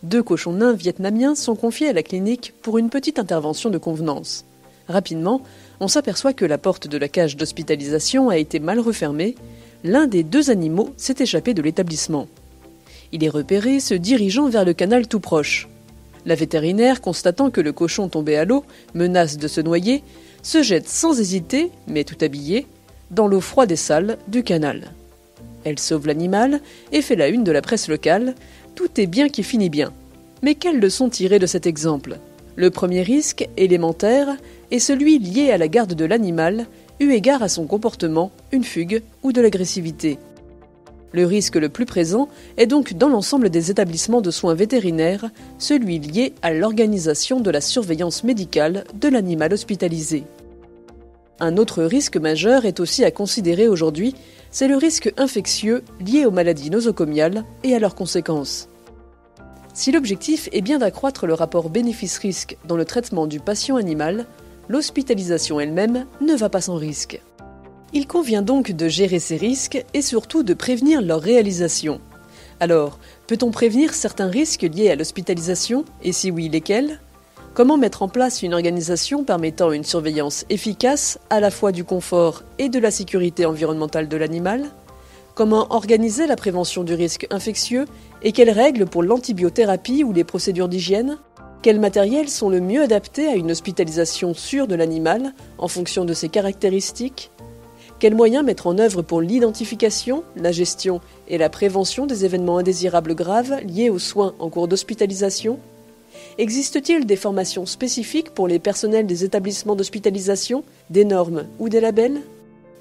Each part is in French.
Deux cochons nains vietnamiens sont confiés à la clinique pour une petite intervention de convenance. Rapidement, on s'aperçoit que la porte de la cage d'hospitalisation a été mal refermée. L'un des deux animaux s'est échappé de l'établissement. Il est repéré se dirigeant vers le canal tout proche. La vétérinaire, constatant que le cochon tombé à l'eau menace de se noyer, se jette sans hésiter, mais tout habillée, dans l'eau froide et sale du canal. Elle sauve l'animal et fait la une de la presse locale. Tout est bien qui finit bien. Mais quelles leçons tirer de cet exemple ? Le premier risque, élémentaire, est celui lié à la garde de l'animal, eu égard à son comportement, une fugue ou de l'agressivité. Le risque le plus présent est donc dans l'ensemble des établissements de soins vétérinaires, celui lié à l'organisation de la surveillance médicale de l'animal hospitalisé. Un autre risque majeur est aussi à considérer aujourd'hui, c'est le risque infectieux lié aux maladies nosocomiales et à leurs conséquences. Si l'objectif est bien d'accroître le rapport bénéfice-risque dans le traitement du patient animal, l'hospitalisation elle-même ne va pas sans risque. Il convient donc de gérer ces risques et surtout de prévenir leur réalisation. Alors, peut-on prévenir certains risques liés à l'hospitalisation, et si oui, lesquels ? Comment mettre en place une organisation permettant une surveillance efficace à la fois du confort et de la sécurité environnementale de l'animal ? Comment organiser la prévention du risque infectieux et quelles règles pour l'antibiothérapie ou les procédures d'hygiène ? Quels matériels sont le mieux adaptés à une hospitalisation sûre de l'animal en fonction de ses caractéristiques ? Quels moyens mettre en œuvre pour l'identification, la gestion et la prévention des événements indésirables graves liés aux soins en cours d'hospitalisation ? Existe-t-il des formations spécifiques pour les personnels des établissements d'hospitalisation, des normes ou des labels ?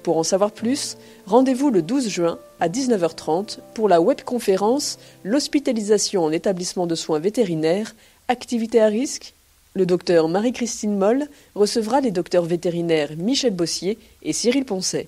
Pour en savoir plus, rendez-vous le 12 juin à 19h30 pour la webconférence « L'hospitalisation en établissement de soins vétérinaires, activité à risque ». Le docteur Marie-Christine Moll recevra les docteurs vétérinaires Michel Bossier et Cyril Poncet.